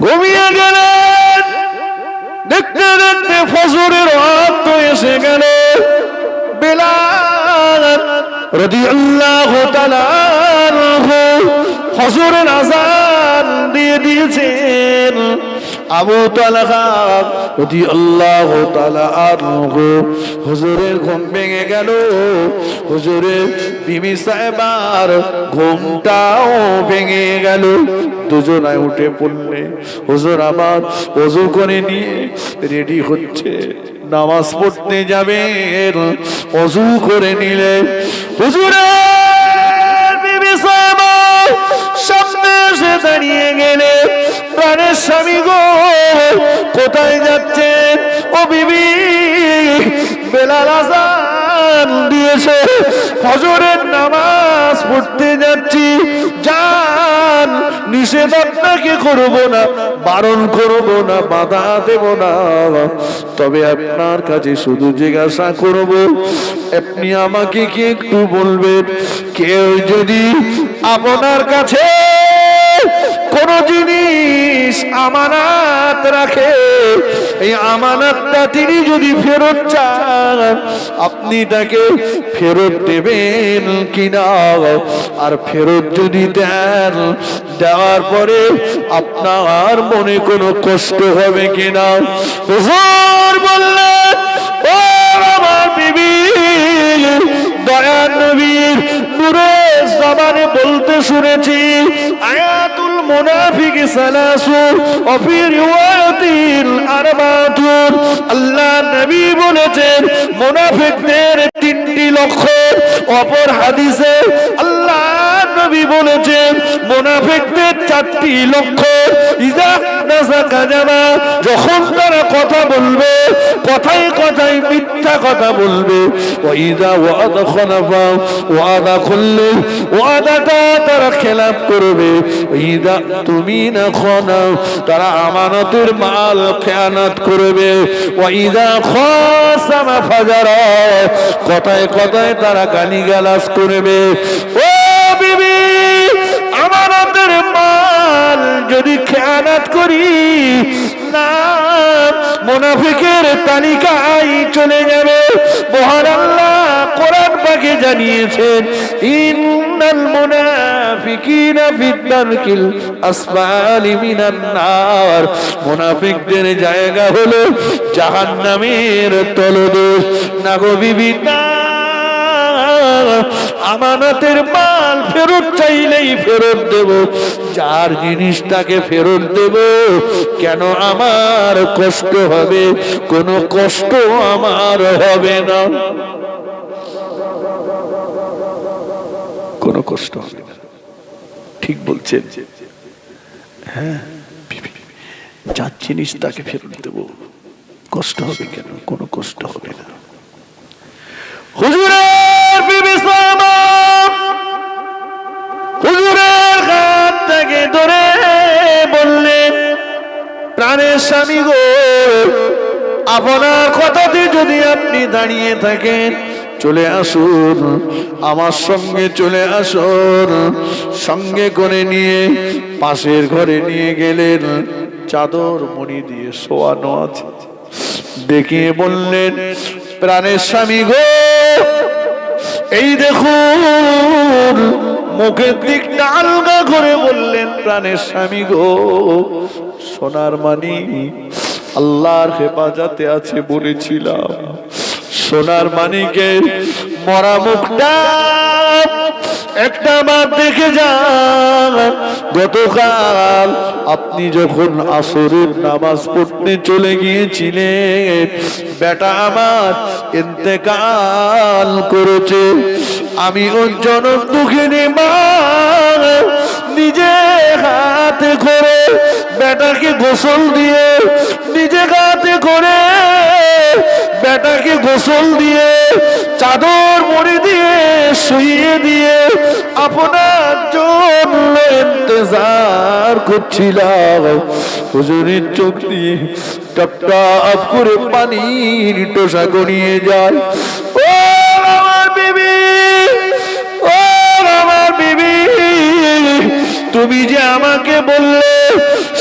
ঘুমিয়ে গেলেন। দেখতে দেখতে ফজরের ওয়াক্ত এসে গেল। বেলাল রাদিয়াল্লাহু তাআলা আনহু ফজরের আযান দিয়ে দিয়েছেন। আবু তালহা রাদিয়াল্লাহু তাআলা আনহু হুজুরের ঘুম ভেঙে গেল। হুজুরের বিবি সাহেবার ঘুমটাও ভেঙে গেল। দুজনায় উঠে পড়লে। হুজুর আবার ওযু করে নিয়ে রেডি হচ্ছে, নামাজ পড়তে যাবেন। ওযু করে নিলে হুজুরের বিবি সাহেবা সামনে এসে দাঁড়িয়ে গেলে, প্রাণের স্বামী গো কোথায় যাচ্ছেন? ও বিবি, বেলাল আযান দিয়েছে, ফজরের নামাজ পড়তে যাচ্ছি। যান, নিষেধ আপনাকে করব না, বারণ করব না, বাধা দেব না। তবে আপনার কাছে শুধু জিজ্ঞাসা করব, আপনি আমাকে কি একটু বলবেন, কেউ যদি আপনার কাছে কোন জিনিস আমানত রাখে, এই আমানতটা তিনি যদি ফেরত চান, আপনি তাকে ফেরত দেবেন কিনা? আর ফেরত যদি দেন, দেওয়ার পরে আপনার মনে কোনো কষ্ট হবে কিনা? হুজুর বললেন, ও আমার বিবি, দয়ার নবীর নূরের জবানে বলতে শুনেছি, আয়াতুল মুনাফিক সালাসু ওয়া ফি রিওয়ায়াতিন আরবাতুন। আল্লাহ নবী বলেছেন মুনাফিকদের তিনটি লক্ষণ। অপর হাদিসে আল্লাহ নবী বলেছেন মুনাফিকদের চারটি লক্ষণ। ইযা নাসাকা জামা, যখন তারা কথা বলবে, কথায় কথায় মিথ্যা কথা বলবে। ওয়া ইযা ওয়াদা খালাফা, ওয়াদা করলে ওয়াদাটা তারা খেলাফ করবে। ইযা তুমিনা খানা, তারা আমানতের মাল খেয়ানত করবে। ওয়া ইযা খাসামা ফাজারা, কথায় কথায় তারা গালিগালাজ করবে। ও বিবি, আমানতের মাল যদি খেয়ানত করি না, মুনাফিকের তালিকায় চলে যাবে। মহান আল্লাহ কোরআন পাকে জানিয়েছেন, ইন্নাল মুনাফিকিনা ফিদ দারকিল আসফালি মিনান নার, মুনাফিকদের জায়গা হলো জাহান্নামের তলদেশ। না গো বিবি, না, আমানতের মাল ফেরত চাইলেই ফেরত দেব, যার জিনিস তাকে ফেরত দেব। কেন আমার কষ্ট হবে? কোনো কষ্ট আমার হবে না, কোনো কষ্ট হবে না। ঠিক বলছেন? হ্যাঁ, যার জিনিস তাকে ফেরত দেব, কষ্ট হবে কেন? কোনো কষ্ট হবে না। হুজুরের বিবি সাহেবা হুজুরের হাত থেকে ধরে বললেন, প্রাণের স্বামী গো, আপনার কথাতে যদি আপনি দাঁড়িয়ে থাকেন, চলে আসুন, আমার সঙ্গে চলে আসুন। সঙ্গে করে নিয়ে পাশের ঘরে নিয়ে গেলেন। চাদর মুড়ি দিয়ে শোয়ানো আছে। দেখিয়ে বললেন, প্রাণের স্বামী গো, এই দেখুন। মুখের দিকটা আলগা করে বললেন, প্রাণের স্বামী গো, সোনার মানি আল্লাহর হেফাজতে আছে বলেছিলাম। সোনার মানিকের মরা মুখটা একটা বার দেখে যান। গতকাল আপনি যখন আসরের নামাজ পড়তে চলে গিয়েছিলেন, বেটা আমার ইন্তেকাল করেছে। আমি ওর জনম দুঃখিনী মা নিজে হাতে করে বেটাকে গোসল দিয়ে, নিজে হাতে করে বেটাকে গোসল দিয়ে, চাদর মুড়ি দিয়ে শুইয়ে দিয়ে আপনার জন্য ইন্তজার করছিলাম। হুজুরের চোখ দিয়ে টপ টপ করে পানির টোসা গড়িয়ে যায়। ও আমার বিবি, ও আমার বিবি, তুমি যে আমাকে বললে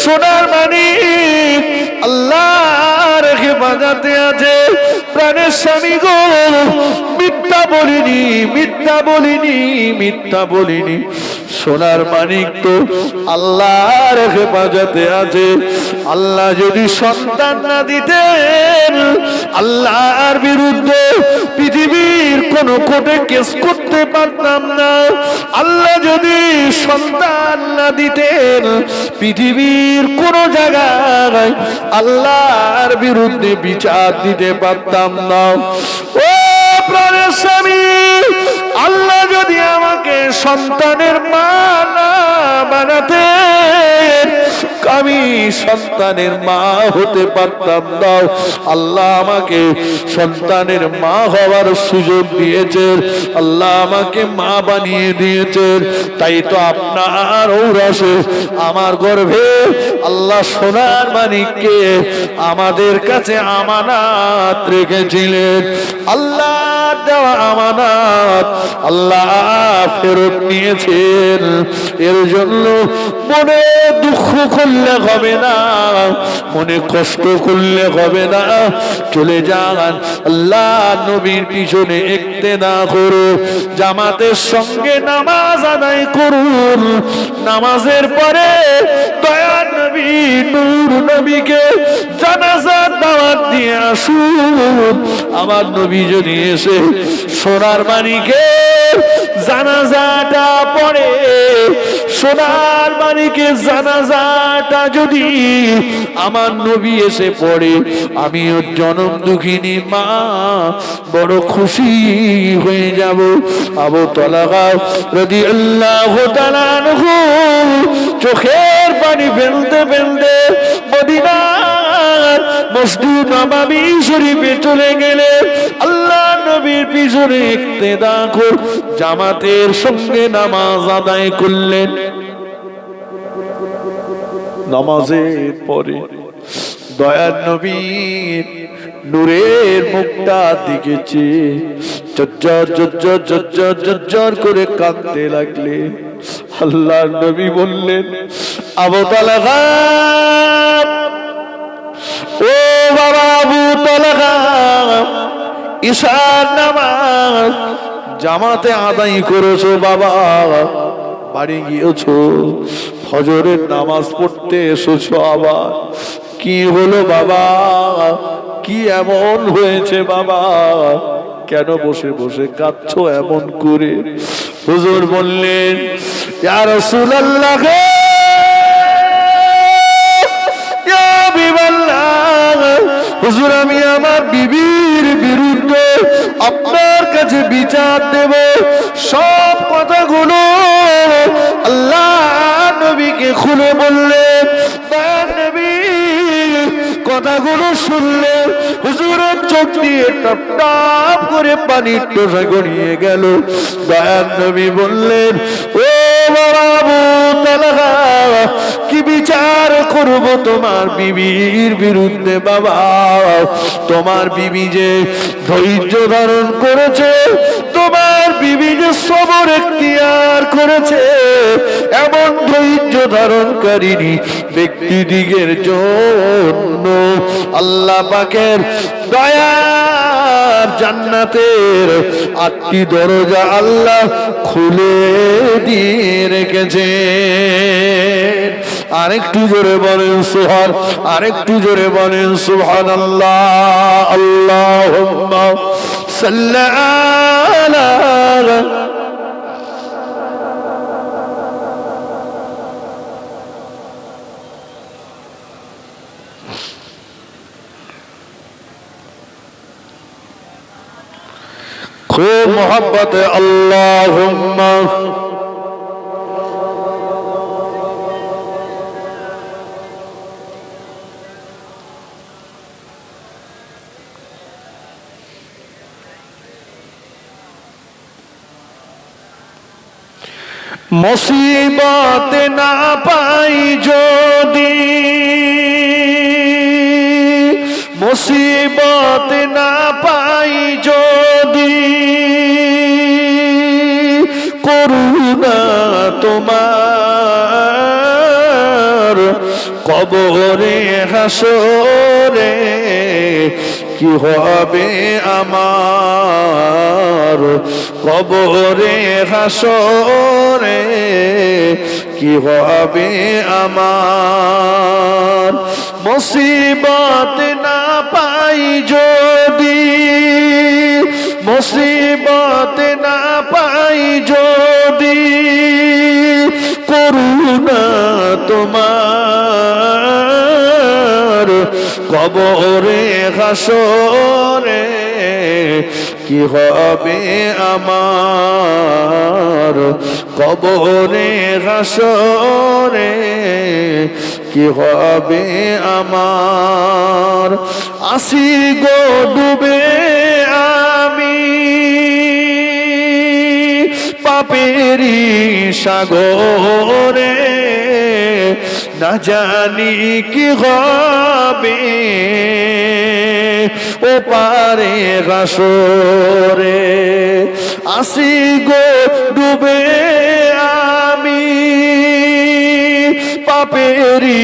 সোনার মানিক আল্লাহর হেফাজতে আছে। প্রাণের স্বামী গো, মিথ্যা বলিনি, মিথ্যা বলিনি, মিথ্যা বলিনি। সোনার মানিক তো আল্লাহর হেফাজতে আছে। আল্লাহ যদি সন্তান না দিতেন, আল্লাহর বিরুদ্ধে পৃথিবীর কোন কোর্টে কেস করতে পারতাম না। আল্লাহ যদি সন্তান না দিতেন, পৃথিবীর কোন জায়গায় আল্লাহর বিরুদ্ধে বিচার দিতে পারতাম না। ও প্রাণের স্বামী, আল্লাহ যদি আমাকে সন্তানের মা না বানাতেন, আমি সন্তানের মা হতে পারতাম না। আল্লাহ আমাকে সন্তানের মা হওয়ার সুযোগ দিয়েছেন, আল্লাহ আমাকে মা বানিয়ে দিয়েছেন। তাই তো আপনার ঔরসে আমার গর্ভে আল্লাহ সোনার মানিককে আমাদের কাছে আমানত রেখেছিলেন। আল্লাহ দেওয়া আমানত আল্লাহ ফেরত নিয়েছেন। এর জন্য মনে দুঃখ করলে হবে না, মনে কষ্ট করলে হবে না। চলে যান, আল্লাহ নবীর পিছনে ইক্তেদা করুন, জামাতের সঙ্গে নামাজ আদায় করুন। নামাজের পরে দয়ার নবী নূর নবীকে জানাজার দাওয়াত দিয়ে আসুন। আমার নবী যদি এসে সোনার মানিকের জানাজাটা পড়ে, সোনার মানিকের জানাজাটা যদি আমার নবী এসে পড়ে, আমিও জনম দুঃখিনী মা বড় খুশি হয়ে যাব। আবু তালহা রাদিয়াল্লাহু তাআলা আনহু চোখের পানি ফেলতে ফেলতে মদিনার মসজিদ নববী শরীফে চলে গেলেন। আল্লাহ নবীর পিছনে ইক্তেদা করে জামাতের সঙ্গে নামাজ আদায় করলেন। নামাজের পরে দয়ার নবীর নূরের মুখটা দিকে চেয়ে জজ্জর জজ্জর জজ্জর জজ্জর করে কাঁদতে লাগলে। আল্লাহর নবী বললেন, আবু তালহা, ও বাবা আবু তালহা, ঈশার নামাজ জামাতে আদায় করেছো বাবা, বাড়ি গিয়েছো, ফজরের নামাজ পড়তে এসেছো আবার। কি হলো বাবা, কি এমন হয়েছে বাবা, কেন বসে বসে কাঁদছো এমন করে? হুজুর বললেন, ইয়া রাসূলুল্লাহ, ইয়া হাবিবাল্লাহ, হুজুর আমি আমার বিবির বিরুদ্ধে আপনার কাছে বিচার দেব। সব কথাগুলো আল্লাহ নবীকে খুলে বললেন। নবী কথাগুলো শুনলেন, হুজুরের চোখ দিয়ে টপ টপ করে পানির টোসা গড়িয়ে গেল। দয়ার নবী বললেন, ও বাবা আবু তালহা, কি বিচার করব তোমার বিবির বিরুদ্ধে বাবা? তোমার বিবি যে ধৈর্য ধারণ করেছে, তোমার বিবি যে সবর এখতিয়ার করেছে, এমন ধৈর্য ধারণকারী ব্যক্তিদিগের জন্য আল্লাহ পাকের দয়ার জান্নাতের 8টি দরজা আল্লাহ খুলে দিয়ে রেখেছে। আরেকটু জোরে বলেন সুবহান, আরেকটু জোরে বলেন সুবহানাল্লাহ। আল্লাহুম্মা সাল্লি আলা खूब मोहब्बत अल्लाहुम्मा मुसीबत ना पाई जोदी, मुसीबत ना पाई जोदी, करुणा तुम्हार কবরে হাসরে কি হবে আমার, কবরে হাসরে কি হবে আমার। মুসিবত না পাই যদি, মুসিবত না পাই যদি, করুণা তোমার, কবরে হাসরে কি হবে আমার, কবরে হাসরে কি হবে আমার। আসি গো ডুবে আমি পাপেরি সাগরে, না জানি কি হবে ও পারে হাসরে। আসি গো ডুবে আমি পাপেরি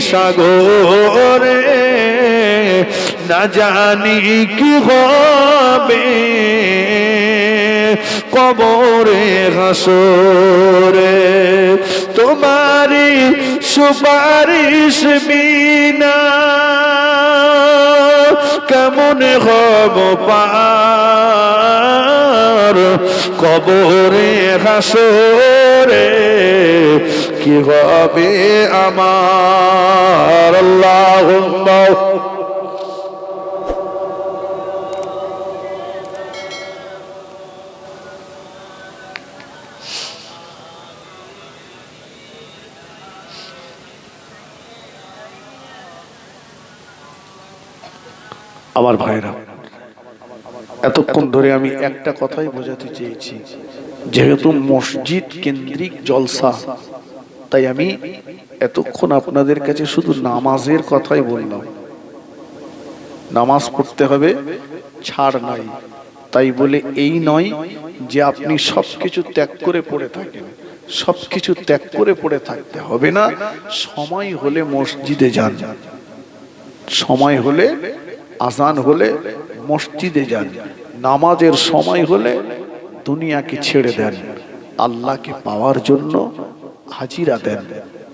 সাগরে, না জানি কি হবে কবরে হাসরে। তোমারি সুপারিশ বিনা কেমন হব পার, কবরে হাসরে কি হবে আমার। আল্লাহুম্মা আমার ভাইরা, এতক্ষণ ধরে আমি একটা কথাই বোঝাতে চেয়েছি, যেহেতু মসজিদ কেন্দ্রিক জলসা, তাই আমি এতক্ষণ আপনাদের কাছে শুধু নামাজের কথাই বললাম। নামাজ পড়তে হবে, ছাড় নাই। তাই বলে এই নয় যে আপনি সবকিছু ত্যাগ করে পড়ে থাকেন, সবকিছু ত্যাগ করে পড়ে থাকতে হবে না। সময় হলে মসজিদে যান, সময় হলে আজান হলে মসজিদে যান, নামাজের সময় হলে দুনিয়াকে ছেড়ে দেন, আল্লাহকে পাওয়ার জন্য হাজিরা দেন।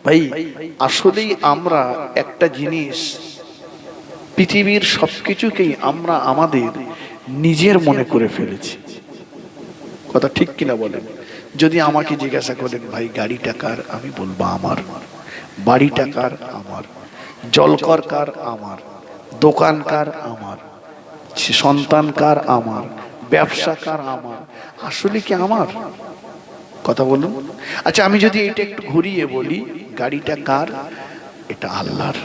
ভাই আসলেই আমরা একটা জিনিস, পৃথিবীর সবকিছুকেই আমরা আমাদের নিজের মনে করে ফেলেছি। কথা ঠিক কিনা বলেন? যদি আমাকে জিজ্ঞাসা করেন ভাই গাড়িটা কার, আমি বলবো আমার। বাড়িটা কার? আমার। জলকর কার? আমার। দোকান কার? আমার। সন্তান কার? আমার। ব্যবসা কার? আমার। আসলে কি আমার? কথা বলুন। আচ্ছা আমি যদি এটা একটু ঘুরিয়ে বলি, গাড়িটা কার? এটা আল্লাহর।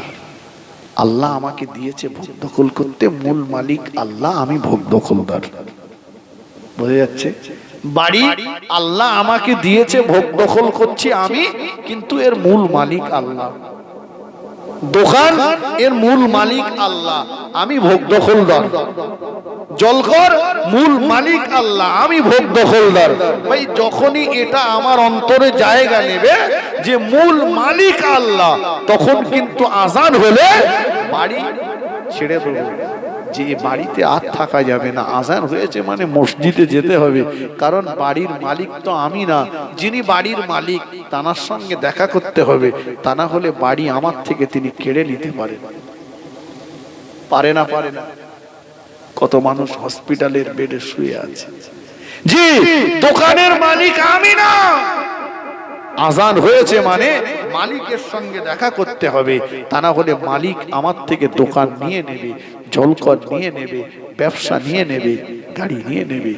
আল্লাহ আমাকে দিয়েছে ভোগ দখল করতে, মূল মালিক আল্লাহ, আমি ভোগ দখলদার। বোঝা যাচ্ছে? বাড়ি আল্লাহ আমাকে দিয়েছে, ভোগ দখল করছি আমি, কিন্তু এর মূল মালিক আল্লাহ। দোকান এর মূল মালিক আল্লাহ, আমি ভোগ দখলদার। জলঘর মূল মালিক আল্লাহ, আমি ভোগ দখলদার। ভাই যখনই এটা আমার অন্তরে জায়গা নেবে যে মূল মালিক আল্লাহ, তখন কিন্তু আজান হলে বাড়ি ছেড়ে দেবো, যে বাড়িতে আর থাকা যাবে না। আজান হয়েছে মানে মসজিদে যেতে হবে, কারণ বাড়ির মালিক তো আমি না, যিনি বাড়ির মালিক তার সঙ্গে দেখা করতে হবে, তা না হলে বাড়ি আমার থেকে তিনি কেড়ে নিতে পারেন। পারে না? পারে না। কত মানুষ হসপিটালের বেডে শুয়ে আছে। জি, দোকানের মালিক আমি না। আজান হয়েছে মানে মালিকের সঙ্গে দেখা করতে হবে, তা না হলে মালিক আমার থেকে দোকান নিয়ে নেবে, জলকর নিয়ে নেবে, ব্যবসা নিয়ে নেবে, গাড়ি নিয়ে নেবে।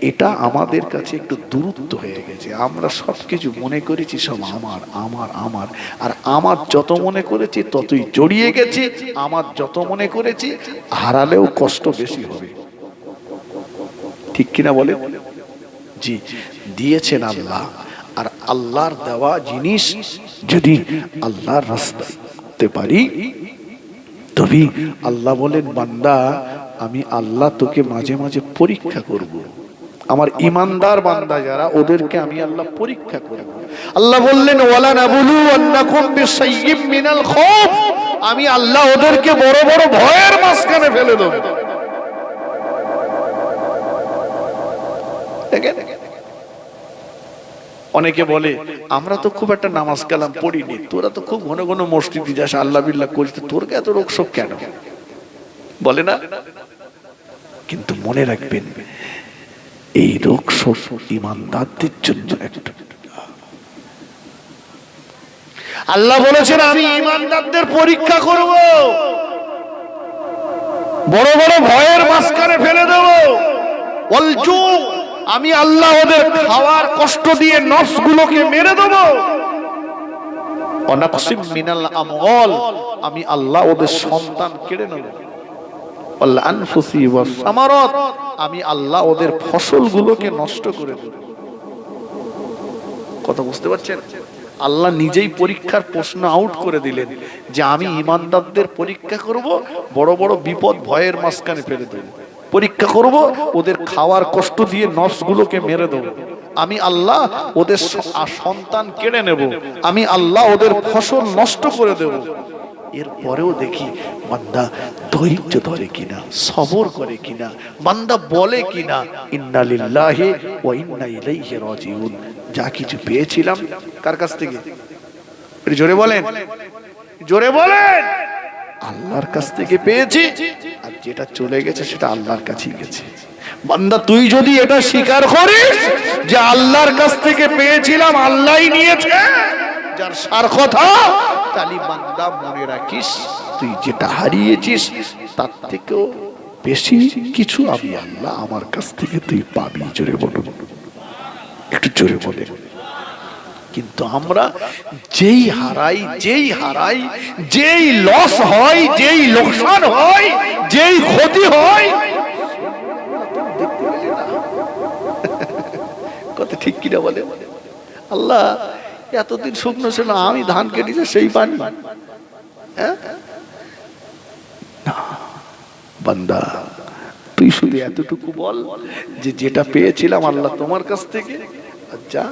এটা আমাদের কাছে একটু দূরত্ব হয়ে গেছে। আমরা সবকিছু মনে করেছি সব আমার আমার আমার, আর আমার যত মনে করেছি ততই জড়িয়ে গেছি। আমার যত মনে করেছি হারালেও কষ্ট বেশি হবে। ঠিক কিনা বলে? জি, দিয়েছেন আল্লাহ, আর আল্লাহর দেওয়া জিনিস যদি আল্লাহর রাস্তায় করতে পারি, তবে আল্লাহ বলেন বান্দা আমি আল্লাহ তোকে মাঝে মাঝে পরীক্ষা করব। আমার ইমানদার বান্দা যারা, ওদেরকে আমি আল্লাহ পরীক্ষা করব। আল্লাহ বললেন ওয়ালা নাবলুওয়ান্নাকুম বিশাইয়্যিম মিনাল খাউফ, আমি আল্লাহ ওদেরকে বড় বড় ভয়ের মাঝখানে ফেলে দেব। অনেকে বলে আমরা তো খুব একটা নামাজ কালাম পড়িনি, তোরা তো খুব ঘন ঘন মসজিদে যাস, আল্লাহ বিল্লাহ করিস, তোর এত রোগ শোক কেন? বলে না? কিন্তু মনে রাখবেন এই রোগ শোক ঈমানদারদের জন্য একটা। আল্লাহ বলেছেন আমি ঈমানদারদের পরীক্ষা করব, বড় বড় ভয়ের মাঝখানে ফেলে দেব। ওয়ালজু, আমি আল্লাহ ওদের খাওয়ার কষ্ট দিয়ে নফসগুলোকে মেরে দেব। ওয়ানাকসিম মিনাল আমওয়াল, আমি আল্লাহ ওদের সন্তান কেড়ে নেব। ওয়াল আনফুসি ওয়াস সামারাত, আমি আল্লাহ ওদের ফসলগুলোকে নষ্ট করে দেব। কথা বুঝতে পারছেন? আল্লাহ নিজেই পরীক্ষার প্রশ্ন আউট করে দিলেন যে আমি ঈমানদারদের পরীক্ষা করব, বড় বড় বিপদ ভয়ের মাঝখানে ফেলে দেব, পরীক্ষা করব, ওদের খাওয়ার কষ্ট দিয়ে নফসগুলোকে মেরে দেব, আমি আল্লাহ ওদের সন্তান কেড়ে নেব, আমি আল্লাহ ওদের ফসল নষ্ট করে দেব। এরপরেও দেখি বান্দা ধৈর্য ধরে কিনা, সবর করে কিনা, বান্দা বলে কিনা ইন্না লিল্লাহি ওয়া ইন্না ইলাইহি রাজিউন। যা কিছু পেয়েছিলাম কার কাছ থেকে? জোরে বলেন, জোরে বলেন। আল্লাহর কাছ থেকে পেয়েছি, আর যেটা চলে গেছে সেটা আল্লাহর কাছেই গেছে। বান্দা তুই যদি এটা স্বীকার করিস যে আল্লাহর কাছ থেকে পেয়েছিলাম, আল্লাহই নিয়েছে, যার সার কথা, তালি বান্দা মনে রাখিস তুই যেটা হারিয়েছিস তার থেকেও বেশি কিছু আমি আল্লাহ আমার কাছ থেকে তুই পাবি। জোরে বলুন, একটু জোরে বলে। কিন্তু আমরা যেই হারাই, যেই লস হয়, যেই লোকসান হয়, যেই ক্ষতি হয়, কথা ঠিক কিনা বলে? আল্লাহ এতদিন শুকনো ছিল, আমি ধান কেটেছি সেই পানি। বান্দা তুই শুধু এতটুকু বল যে যেটা পেয়েছিলাম আল্লাহ তোমার কাছ থেকে, যা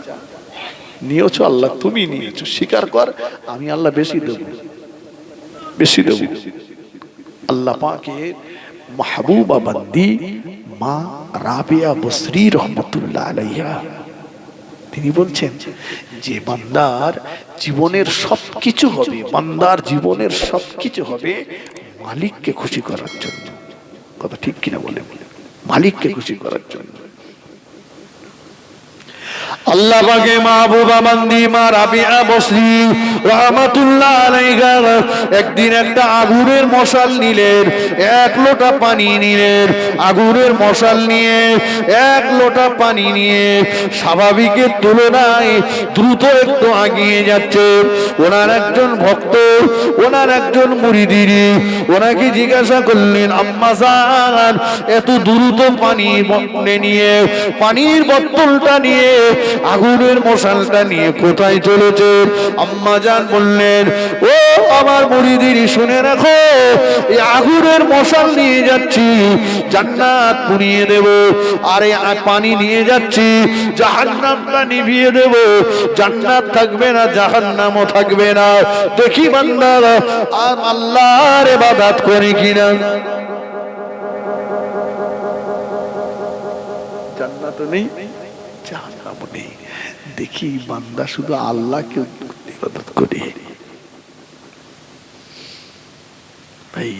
নিয়েছো আল্লাহ তুমি নিয়েছো, স্বীকার কর, আমি আল্লাহ বেশি দেব, বেশি দেব। আল্লাহ পাকের মাহবুবা বান্দি মা রাবিয়া বসরি রহমাতুল্লাহ আলাইহা তিনি বলছেন যে বান্দার জীবনের সবকিছু হবে, বান্দার জীবনের সবকিছু হবে মালিককে খুশি করার জন্য। কথা ঠিক কিনা বলে? মালিককে খুশি করার জন্য। আল্লাহ পাকে মাহবুবা বান্দি মা রাবিয়া বসরি রাহমাতুল্লাহ আলাইহা একদিন একটা আগুনের মশাল নিলেন, এক লোটা পানি নিলেন, আগুনের মশাল নিয়ে এক লোটা পানি নিয়ে স্বাভাবিকের তুলনায় দ্রুত একটু এগিয়ে যাচ্ছে। ওনার একজন ভক্ত, ওনার একজন মুরিদি ওনাকে জিজ্ঞাসা করলেন, আম্মা জান এত দ্রুত পানি নিয়ে, পানির বোতলটা নিয়ে, আগুনের মশালটা নিয়ে কোথায় চলেছে? আম্মা জান বললেন, ও আমার মুরিদি শুনে রাখো, এই আগুনের মশাল নিয়ে যাচ্ছি জান্নাত পুড়িয়ে দেব, আর এই পানি নিয়ে যাচ্ছি জাহান্নামটা নিভিয়ে দেব, জান্নাত থাকবে না জাহান্নামও থাকবে না। দেখি বান্দারা আর আল্লাহর ইবাদত করে কিনা। জান্নাত নেই, জাহান্নাম নেই, দেখি বান্দা শুধু আল্লাহকে ইবাদত করে। ভাই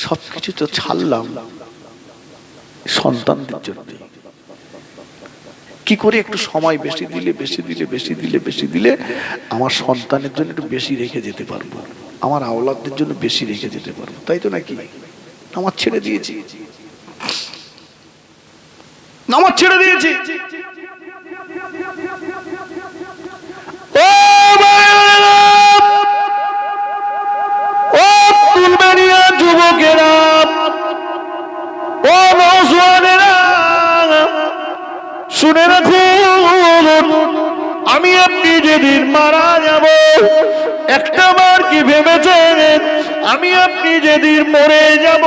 সবকিছু তো ছাড়লাম সন্তানদের জন্য, কি করে একটু সময় বেশি দিলে আমার সন্তানের জন্য একটু বেশি রেখে যেতে পারবো, আমার আওলাদদের জন্য বেশি রেখে যেতে পারবো, তাই তো নাকি? নামাজ ছেড়ে দিয়েছি, নামাজ ছেড়ে দিয়েছি। ও তুলবেনিয়া যুবকেরা, ও নওজোয়ানেরা, শুনে রাখুন, আমি আপনি যেদিন মারা যাব, একটা বার কি ভেবেছেন আমি আপনি যেদিন মরে যাব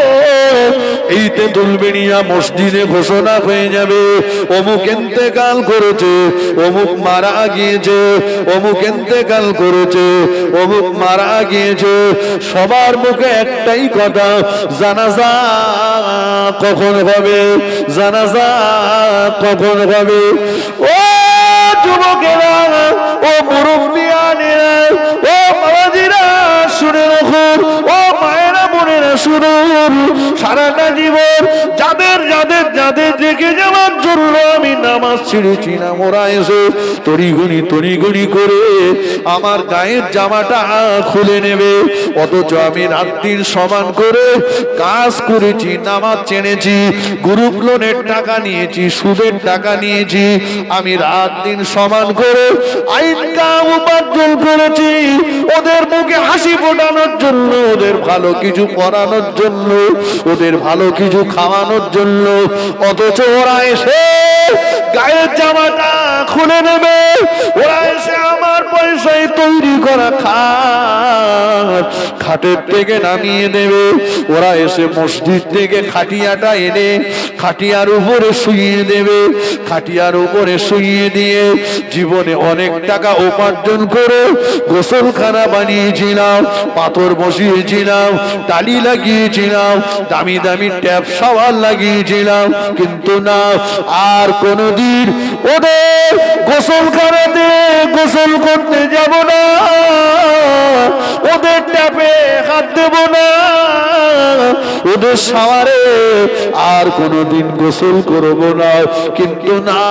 এই তেঁতুলবেড়িয়া মসজিদে ঘোষণা হয়ে যাবে অমুক ইন্তেকাল করেছে, অমুক মারা গিয়েছে, অমুক ইন্তেকাল করেছে, অমুক মারা গিয়েছে। সবার মুখে একটাই কথা, জানাজা কখন হবে, জানাজা কখন হবে। ও যুবকেরা, ও মুরব্বিয়ানেরা, ও বাবাজিরা শুনে রাখুন, ও মায়েরা বোনেরা শুনুন, সারাটা জীবন যাদের যাদের যাদের রেখে যাওয়ার জন্য আমি নামাজ ছেড়েছি না, ওরা এসে তড়িঘড়ি করে আমার গায়ের জামাটা খুলে নেবে, অথচ আমি রাত দিন সমান করে কাজ করেছি, নামাজ ছেড়েছি, গ্রুপ লোনের টাকা নিয়েছি, সুদের টাকা নিয়েছি, আমি রাত দিন সমান করে ইনকাম উপার্জন করেছি ওদের মুখে হাসি ফোটানোর জন্য, ওদের ভালো কিছু পড়ানোর জন্য, ওদের ভালো কিছু খাওয়ানোর জন্য। অথচ ওরা এসে গায়ের জামাটা খুলে নেবে, ওরা এসে আমার পয়সায় তৈরি করা খাটের থেকে নামিয়ে দেবে, ওরা এসে মসজিদ থেকে খাটিয়াটা এনে খাটিয়ার উপরে শুইয়ে দেবে, খাটিয়ার উপরে শুইয়ে দিয়ে জীবনে অনেক টাকা উপার্জন করে গোসলখানা বানিয়েছিলাম, পাথর বসিয়েছিলাম, টালি লাগিয়েছিলাম, দামি দামি ট্যাপ শাওয়ার লাগিয়েছিলাম, কিন্তু না, আর কোনদিন ওদের গোসলখানাতে গোসল করতে যাব না, ওদের ট্যাপে হাত দেব না, ওদের শাওয়ারে আর কোনদিন গোসল করব না। কিন্তু না,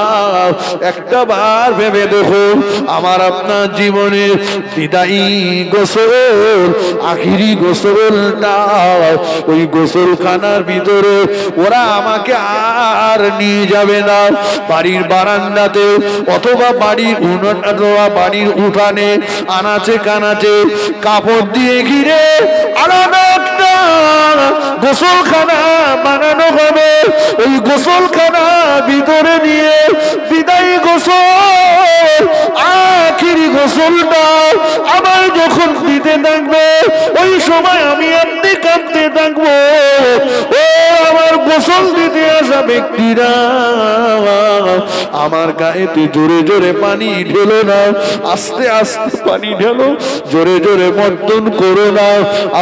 একটা বার ভেবে দেখুন, আমার আপনার জীবনে বিদায়ী গোসল, আখিরি গোসলটা ওই গোসলখানার ভিতরে ওরা আমাকে আর নিয়ে যাবে না। বাড়ির বারান্দাতে অথবা বাড়ির উঠানে আনাচে কানাচে কাপড় দিয়ে ঘিরে আলাদা একটা গোসলখানা বানানো হবে, ওই গোসলখানা ভিতরে নিয়ে বিদায়ী গোসল, আখিরি গোসলটা আবার যখন দিতে থাকবে ওই সময় আমি আপনি কাঁদতে থাকবো। ও আমার গোসল দিতে আসা ব্যক্তিরা, আমার গায়েতে জোরে জোরে পানি ঢেলো না, আস্তে আস্তে পানি ঢেলো, জোরে জোরে মর্দন করো না,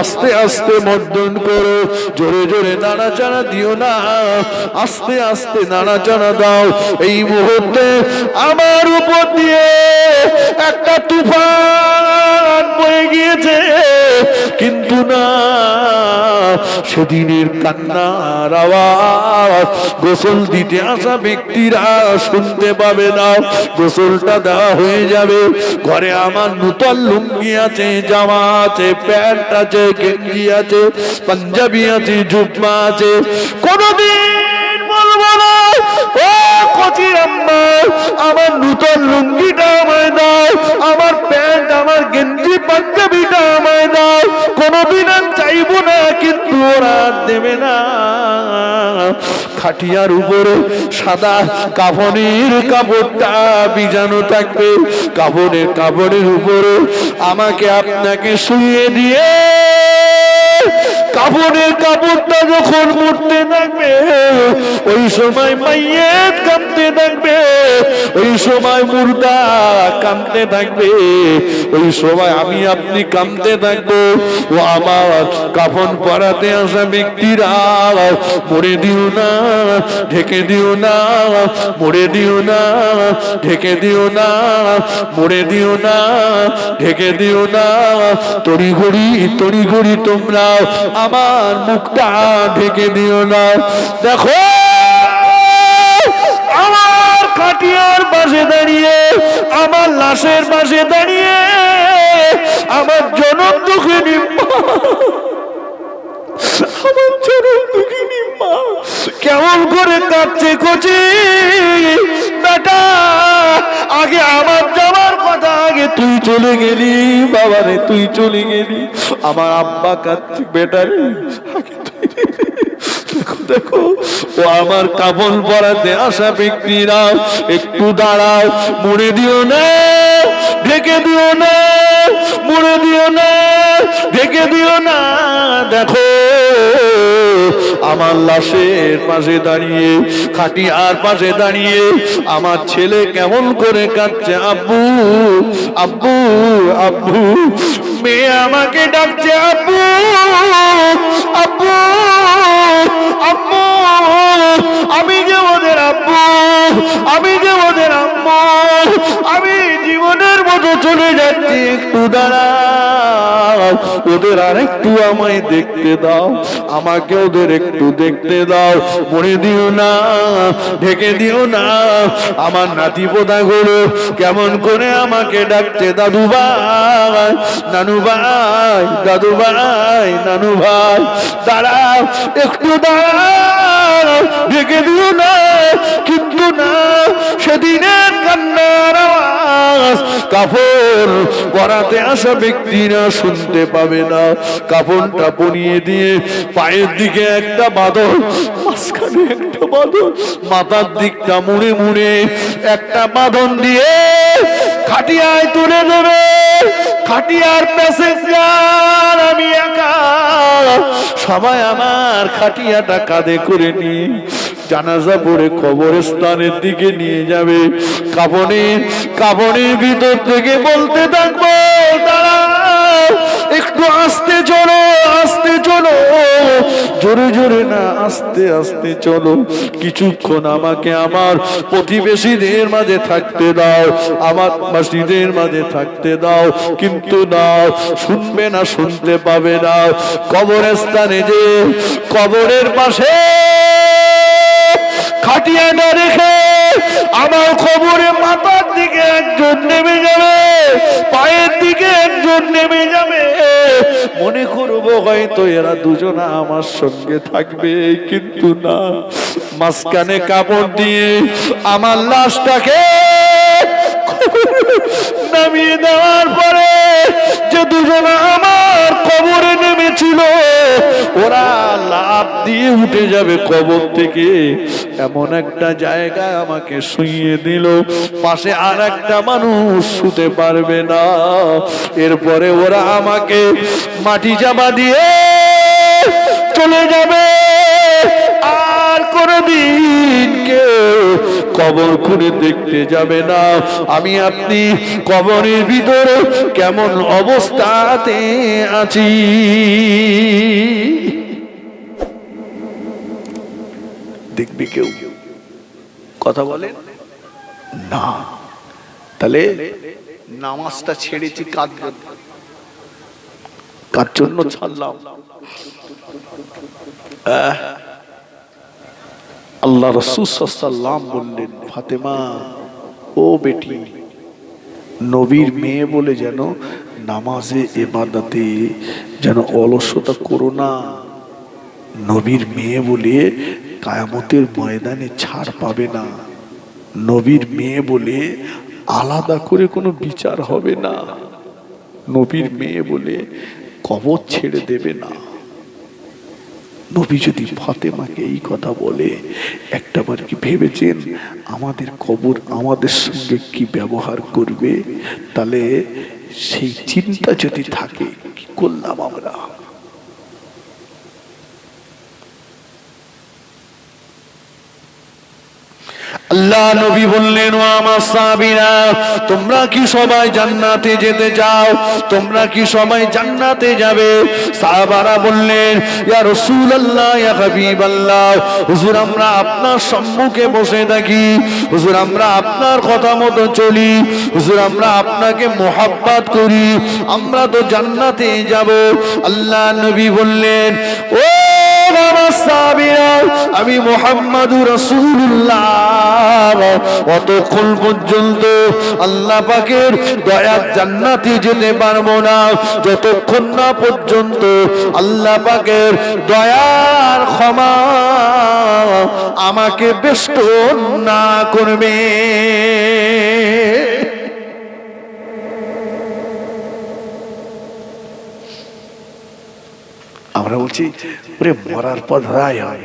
আস্তে আস্তে মর্দন করো, জোরে জোরে নাড়াচাড়া দিও না, আস্তে আস্তে নাড়াচাড়া দাও। এই মুহূর্তে আমার উপর দিয়ে একটা তুফান বয়ে গিয়েছে, কিন্তু না, সেদিনের কান্নার আওয়াজ গোসল দিতে আসা ব্যক্তিরা শুনতে পাবে না। গোসলটা দেওয়া হয়ে যাবে, ঘরে আমার নূতন লুঙ্গি আছে, জামা আছে, প্যান্ট আছে, গেঞ্জি আছে, পাঞ্জাবি আছে, জুব্বা আছে, কোনদিন বলবো না ও কচি আম্মা আমার নূতন লুঙ্গিটা আমায় দাও, আমার প্যান্ট, আমার গেঞ্জি, পাঞ্জাবিটা আমায় দাও, কোনদিন আর চাইবো না, কিন্তু ওরা দেবে না। খাটিয়ার উপরে সাদা কাফনের কাপড়টা বিজানো থাকবে, কাপড়ের উপরে আমাকে আপনাকে শুইয়ে দিয়ে কাফনের কাপড়টা যখন মুড়তে থাকবে ওই সময় মাইয়েত কাঁদতে থাকবে, ওই সময় মুর্দা কাঁদতে থাকবে, ওই সময় আমি আপনি কাঁদতে থাকবো। ও আমার কাফন পরাতে আসা ব্যক্তিরা, মরে দিও না, ঢেকে দিও না, মরে দিও না, ঢেকে দিও না, মরে দিও না, ঢেকে দিও না, তড়িঘড়ি তোমরা আমার মুখটা ঢেকে দিও না। দেখো আমার খাটিয়ার পাশে দাঁড়িয়ে, আমার লাশের পাশে দাঁড়িয়ে আমার জনম দুঃখিনী মা, আমার জনম দুঃখিনী মা কেমন করে কাঁদছে, কচি বেটা আগে আমার যাওয়ার কথা, আগে তুই চলে গেলি, বাবারে তুই চলে গেলি, আমার আব্বা কাঁদছে, বেটারে আগে তুই। দেখো দেখো, ও আমার কাফন পরাতে আসা ব্যক্তিরা, একটু দাঁড়াও, মুড়ে দিও না, ঢেকে দিও না, মুড়ে দিও না, ঢেকে দিও না। দেখো আমার লাশের পাশে দাঁড়িয়ে, খাটিয়ার পাশে দাঁড়িয়ে আমার ছেলে কেমন করে কাঁদছে, আব্বু আব্বু আব্বু। মেয়ে আমাকে ডাকছে আব্বু আব্বু আব্বু। আমি যে ওদের আব্বু, আমি যে ওদের আম্মু, আমি জীবনের মতো চলে যাচ্ছি, একটু দাঁড়াও, ওদের আর একটু আমায় দেখতে দাও, আমাকে ওদের একটু দেখতে দাও। মরে দিও না, ঢেকে দিও না। আমার নাতি পোতাগুলো কেমন করে আমাকে ডাকছে, দাদু ভাই, নানু ভাই, দাদু ভাই, নানু ভাই। দাঁড়াও, একটু দাঁড়াও, ঢেকে দিও না। কিন্তু না, সেদিনের কান্নার আওয়াজ কাফন পরাতে আসা ব্যক্তিরা শুনতে পাবে না। কাফনটা পরিয়ে দিয়ে পায়ের দিকে একটা বাঁধন, মাঝখানে একটা বাঁধন, মাথার দিকটা মুড়ে মুড়ে একটা বাঁধন দিয়ে খাটিয়ায় তুলে দেবে। খাটিয়ার প্যাসেঞ্জার আমি একা, সবাই আমার খাটিয়াটা কাঁধে করে নিয়ে জানাজা পড়ে কবরস্থানের দিকে নিয়ে যাবে। কাফনের ভিতর থেকে বলতে থাকবো, দাঁড়াও, একটু আস্তে চলো, আস্তে চলো, জোরে জোরে না, আস্তে আস্তে চলো। কিছুক্ষণ আমাকে আমার প্রতিবেশীদের মাঝে থাকতে দাও, আমার বাসীদের মাঝে থাকতে দাও। কিন্তু দাও, শুনবে না, শুনতে পাবে না। কবরস্থানে যে কবরের পাশে খাটিয়াটা রেখে আমার খবরে মাথার দিকে একজন নেমে যাবে, পায়ের দিকে একজন নেমে যাবে। মনে করবো হয়তো এরা দুজনা আমার সঙ্গে থাকবে, কিন্তু না। মাঝখানে কাপড় দিয়ে আমার লাশটাকে নামিয়ে দেওয়ার পরে যে দুজনা আমার কবরে নেমেছিল, ওরা লাফ দিয়ে উঠে যাবে কবর থেকে। এমন একটা জায়গায় আমাকে শুইয়ে দিল, পাশে আর একটা মানুষ শুতে পারবে না। এরপরে ওরা আমাকে মাটি চাপা দিয়ে চলে যাবে। আর কোনদিন কেউ কবর খুঁড়ে দেখতে যাবে না আমি আপনি কবরের ভিতরে কেমন অবস্থাতে আছি। দেখবি কেউ কথা বলে না? তাহলে নামাজটা ছেড়েছি কার জন্য ছাড়লাম? আল্লাহ রাসূল সাল্লাল্লাহু আলাইহি ওয়াসাল্লাম বললেন, ফাতেমা ও বেটি, নবীর মেয়ে বলে যেন নামাজে ইবাদতে যেন অলসতা করো না। নবীর মেয়ে বলে কিয়ামতের ময়দানে ছাড় পাবে না। নবীর মেয়ে বলে আলাদা করে কোনো বিচার হবে না। নবীর মেয়ে বলে কবর ছেড়ে দেবে না। নবী যদি ফাতেমাকে এই কথা বলে, একটাবার কি ভেবেছেন আমাদের কবর আমাদের সঙ্গে কি ব্যবহার করবে? তাহলে সেই চিন্তা যদি থাকে, কি করলাম আমরা? আল্লাহ নবী বললেন, ও আমার সাহাবীরা, তোমরা কি সবাই জান্নাতে যেতে চাও? তোমরা কি সবাই জান্নাতে যাবে? সাহাবারা বললেন, ইয়া রাসূলুল্লাহ, ইয়া হাবিবাল্লাহ, হুজুর আমরা আপনার সম্মুখে বসে থাকি, হুজুর আমরা আপনার কথা মতো চলি, হুজুর আমরা আপনাকে মোহাব্বত করি, আমরা তো জান্নাতে যাব। আল্লাহ নবী বললেন, ও আমার সাহাবীরা, আমি মুহাম্মাদুর রাসূলুল্লাহ অতক্ষণ পর্যন্ত আল্লাহ পাকের দয়ার জান্নাতে যেতে পারবো না, যতক্ষণ না পর্যন্ত আল্লাহ পাকের দয়ার ক্ষমা আমাকে বেষ্টন না করবে। আমরা বলছি ওরে মরার পর রায় হয়।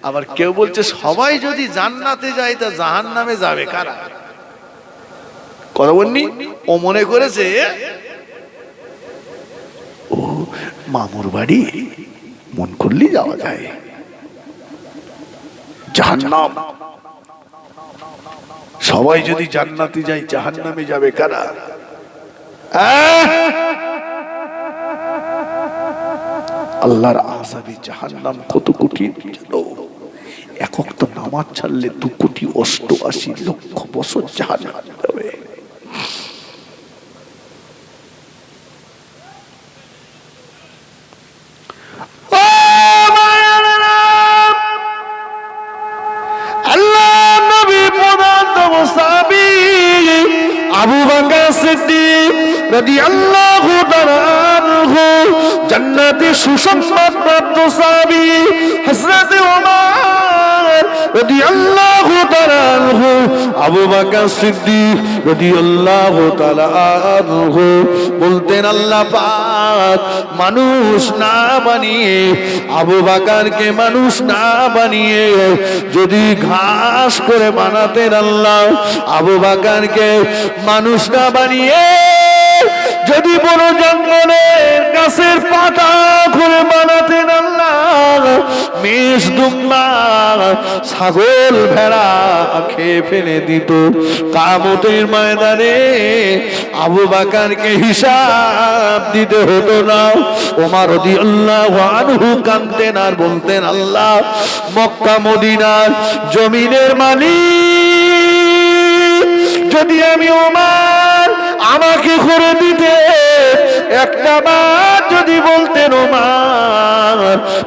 আবার কেউ বলছে সবাই যদি জান্নাতে যায় তা জাহান্নামে যাবে কারা? কথা বলনি? ও মনে করেছে ও মামুর বাড়ি মন করলে যাওয়া যায়। জাহান্নাম, সবাই যদি জান্নাতে যায় জাহান্নামে যাবে কারা? আল্লাহর আযাবে জাহান্নাম কত কঠিন জানো? এক ওয়াক্ত নামাজ ছাড়লে 2,88,00,000 বছর জাহান্নামে যাবে। আবু বকর সিদ্দিক রাদিয়াল্লাহু তাআলা আনহু, জান্নাতে সুসংবাদপ্রাপ্ত সাহাবী হযরত ওমর রাদিয়াল্লাহু তাআলা আনহু, আবু বকর সিদ্দিক রাদিয়াল্লাহু তাআলা আনহু বলতেন, আল্লাহ পাক মানুষ না বানিয়ে, আবু বকরকে মানুষ না বানিয়ে যদি ঘাস করে বানাতেন আল্লাহ, আবু বকরকে মানুষ না বানিয়ে যদি বড় জঙ্গলের গাছের পাতা করে বানাতেন আল্লাহ, মেষ দুম্বা ছাগল ভেড়া খেয়ে ফেলে দিত। কিয়ামতের ময়দানে আবু বকরকে হিসাব দিতে হতো না। ওমর রাদিয়াল্লাহু আনহু কাঁদতেন আর বলতেন, আল্লাহ মক্কা মদিনার জমিনের মালিক যদি আমি ওমর আমাকে করে দিতে একটা বার যদি বলতেন, ওমর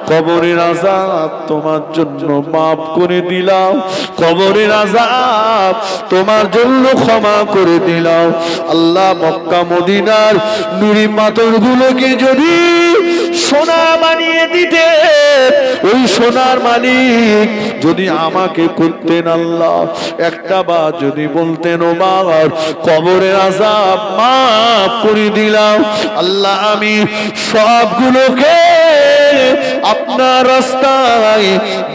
কবরের আযাব তোমার জন্য মাফ করে দিলাম, কবরের আযাব তোমার জন্য ক্ষমা করে দিলাম। আল্লাহ মক্কা মদিনার নুড়ি পাথরগুলোকে যদি সোনা বানিয়ে দিতে, ওই সোনার মালিক যদি আমাকে করতেন আল্লাহ, একটা বার যদি বলতেন, ওমর কবরের আযাব মাফ করে দিলাম, আল্লাহ আমি সবগুলোকে আপনার রাস্তায়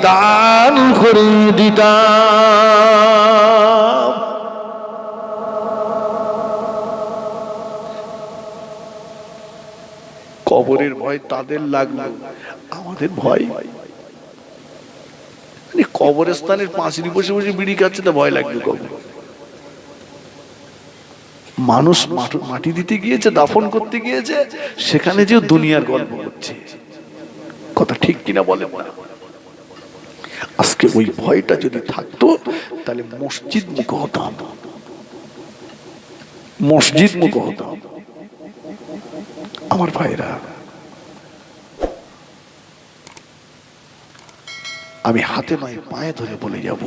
দান করে দিতাম। কবরের ভয় তাদের লাগলো, আমাদের ভয় কবরস্থানের পাঁচিলে বসে বসে বিড়ি খাচ্ছে, তা ভয় লাগবে কবর। মানুষ মাটি দিতে গিয়েছে, দাফন করতে গিয়েছে, সেখানে যে দুনিয়ার গল্প হচ্ছে, কথা ঠিক কিনা বলেন না? আজকে ওই ভয়টা যদি থাকতো তাহলে মসজিদ মুখ হতাম, মসজিদ মুখ হতাম। আমার ভাইরা, আমি হাতে নয় পায়ে ধরে বলে যাব,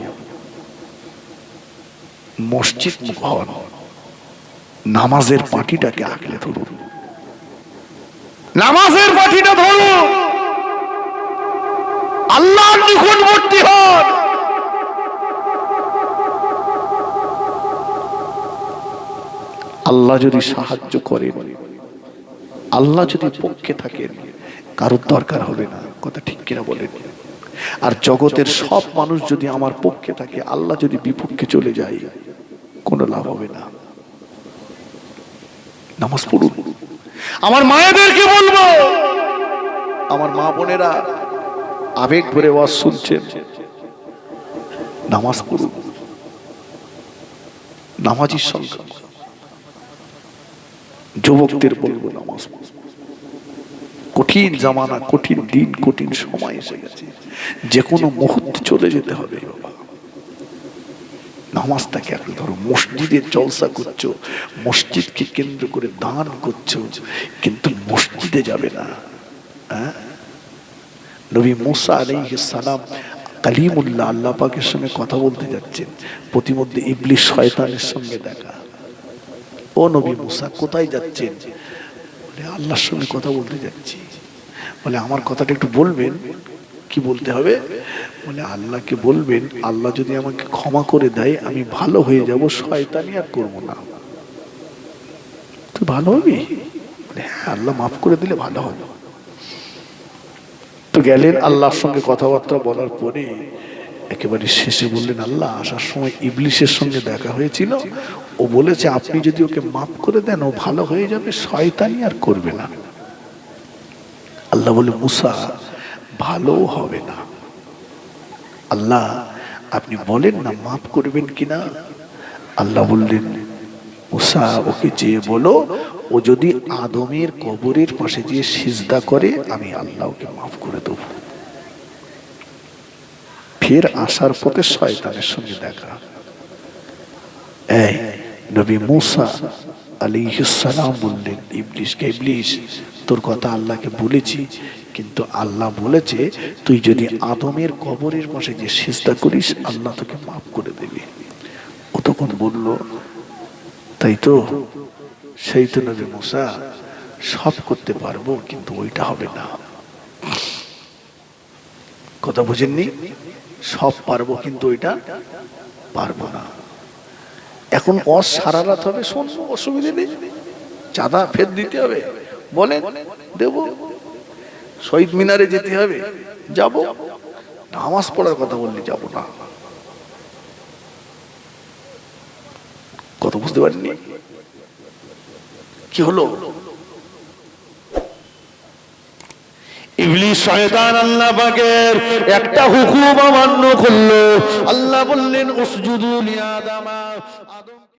মসজিদ মুখ হন, নামাজের পাটিটাকে আঁকলে ধরুন, নামাজের পাটিটা ধরুন, আল্লাহর নিকটবর্তী হন। আল্লাহ যদি সাহায্য করেন, আল্লাহ যদি পক্ষে থাকেন, কারোর দরকার হবে না, কথা ঠিক কিনা বলেন? আর জগতের সব মানুষ যদি আমার পক্ষে থাকে, আল্লাহ যদি বিপক্ষে চলে যায়, কোনো লাভ হবে না। নামাজ পড়ুন। আমার মায়েদেরকে বলবো, আমার মা বোনেরা আবেগ ভরে ওয়াজ শুনছেন, নামাজ পড়ুন। নামাজির সংখ্যা, যুবকদের বলবো নামাজ পড়ুন। কঠিন জামানা, কঠিন দিন, কঠিন সময় এসে গেছে, যে কোনো মুহূর্তে চলে যেতে হবে। বাবা নামাজটাকে আপনি ধরো, মসজিদে জলসা করছো, মসজিদকে কেন্দ্র করে দান করছো, কিন্তু মসজিদে যাবে না। নবী মুসা আলাইহিস সালাম কালিমুল্লাহ, আল্লাহ পাকের সঙ্গে কথা বলতে যাচ্ছেন, প্রতিমধ্যে ইবলিস শয়তানের সঙ্গে দেখা। ও নবী মুসা কোথায় যাচ্ছেন? বলে আল্লাহর সঙ্গে কথা বলতে যাচ্ছি। বলে আমার কথাটা একটু বলবেন। কি বলতে হবে? বলে আল্লাহকে বলবেন, আল্লাহ যদি আমাকে ক্ষমা করে দেয় আমি ভালো হয়ে যাব, শয়তানি আর করবো না। তুই ভালো হবি? বলে হ্যাঁ, আল্লাহ মাফ করে দিলে ভালো হবে। তো গেলেন, আল্লাহর সঙ্গে কথাবার্তা বলার পরে একেবারে শেষে বললেন, আল্লাহ আসার সময় ইবলিসের সঙ্গে দেখা হয়েছিল, ও বলেছে আপনি যদি ওকে মাফ করে দেন ও ভালো হয়ে যাবে, শয়তানি আর করবে না। আল্লাহ বলে মুসা ভালো হবে না। আল্লাহ আপনি বলেন না মাফ করবেন কিনা। আল্লাহ বললেন মুসা ওকে যে বলো ও যদি আদমের কবরের পাশে গিয়ে সিজদা করে আমি আল্লাহ ওকে মাফ করে দেব। ফের আসার পথে শয়তানের সঙ্গে দেখা। এই নবী মুসা আলাইহিস সালাম বললেন ইবলিসকে, ইবলিস তোর কথা আল্লাহকে বলেছি, কিন্তু আল্লাহ বলেছে তুই যদি আদমের কবরের পাশে যে সিজদা করিস আল্লাহ তোকে মাফ করে দেবে। ও তখন বলল তাই তো, সেই তো নবী মুসা সব করতে পারবো কিন্তু ওইটা হবে না। কথা বুঝেননি? সব পারবো কিন্তু ওইটা পারবো না। এখন সারা রাত হবে, শুনবো, অসুবিধা নেই। চাঁদা ফের দিতে হবে, বলেন দেব। শহীদ মিনারে যেতে হবে, যাব। নামাজ পড়ার কথা বললে যাব না। কথা বুঝতে পারেননি? কি হলো? ইবলিস শয়তান আল্লাহ পাকের একটা হুকুম অমান্য করলো। আল্লাহ বললেন উসজুদু লিআদামা, আদম